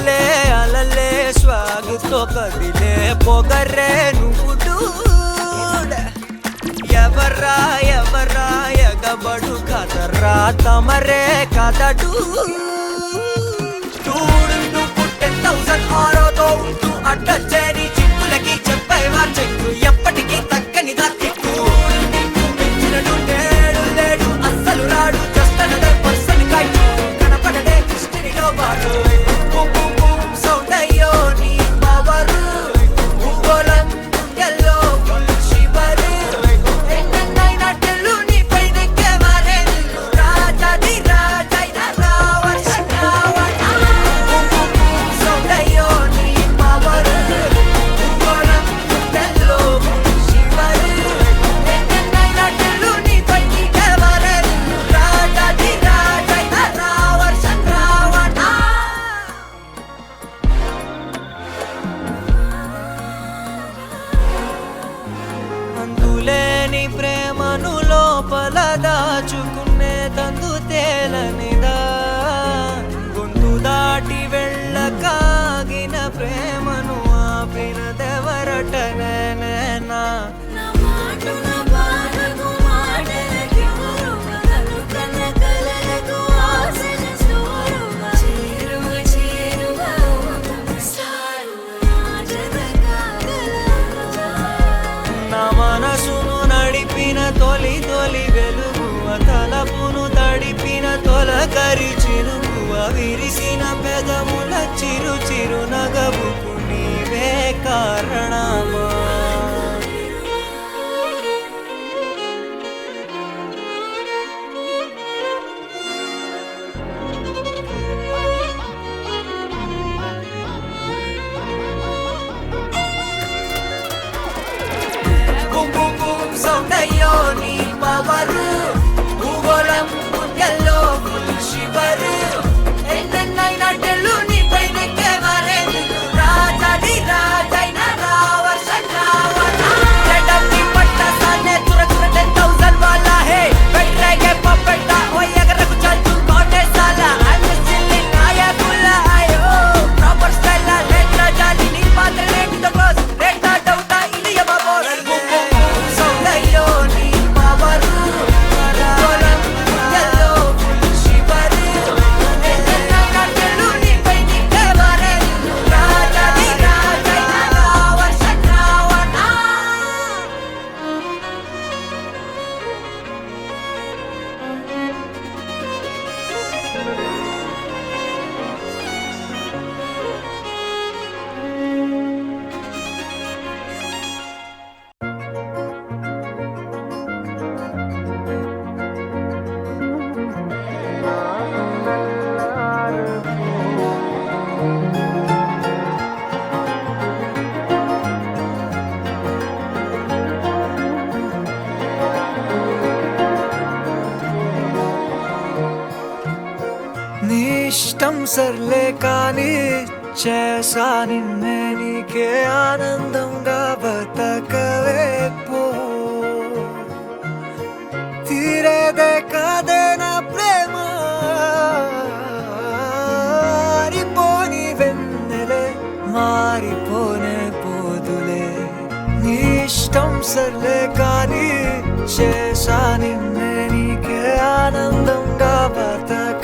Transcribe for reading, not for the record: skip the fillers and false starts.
అలలే అలలే స్వాగుతో కదిలే పొగరే నువ్వు ఎవర్రా ఎవర్రా ఎగబడు కదర్రా తమరే కదడు చూడు పుట్టే 1000 ఆరోతో ఉంటూ అడ్డచేరి చిక్కులకి చెప్పేవా చెక్కు ఎప్పటికీ తగ్గని దక్కు పెంచినడు నేడు లేడు అస్సలు రాడు జస్ట్ అనదర్ పర్సన్ కైట్ కనపడడే హిస్టరీలో వాడు సౌండ్ అయ్యో నీ పవర్ భూగోళం ఎల్లో ఫుల్ శివర్ ఎన్నైనా టెల్లు నీ పైన కెమరే రాజాది రాజైన రావణ సౌండ్ అయ్యో నీ పవర్ భూగోళం ఎల్లో ఫుల్ శివర్ ఎన్నైనా టెల్లు నీ పైన కెమరే రాజాది రాజైన రావణ అందులేని ప్రేమను లోపల దాచుకునే తందు తేలనిదా గొంతు దాటి వెళ్ళకాగిన ప్రేమను ఆపినదెవరటనేనా నా మనసును నడిపిన తొలి తొలి వెలుగువ తలపును తడిపిన తొలకరి చిరుకువ విరిసిన పెదముల చిరు చిరు నగవుకు నీవే కారణమా బూమ్ బూమ్ బూమ్ సౌండ్ అయ్యో నీ పవర్ భూగోళం ఎల్లో ఫుల్ శివర్ ఎన్నైనా టెల్లు నీ పైన కెమరే రాజాది రాజైన రావణ రెడ్డి పట్ట సానే తురతుర 10,000 వాలా హే పెట్టేగే పప్పెట్ట ఓ ఎగరకు చల్చు కోటే సాలా ఐమ్ స్టిల్ నాయకుల అయ్యో ప్రాపర్ స్టైల్ లెట్రా జాలి నీ పాత్ర లేట్ ద క్లోజ్ రేటా డౌటా ఇలియ బాబోర్ సౌండ్ అయ్యో నీ పవర్ భూగోళం ఎల్లో ఫుల్ శివర్ ఎన్నైనా టెల్లు నీ పైన కెమరే రాజాది రాజైన రావణ నీ ఇష్టం సర్లే కానీ చేసా నిన్నే నీకే ఆనందంగా బతకవే పో తీరేదే కాదే నా ప్రేమ మారిపోని వెన్నెలే మారిపోనే పోదులే నీ ఇష్టం సర్లే కానీ చేసా నిన్నే నీకే ఆనందంగా బతక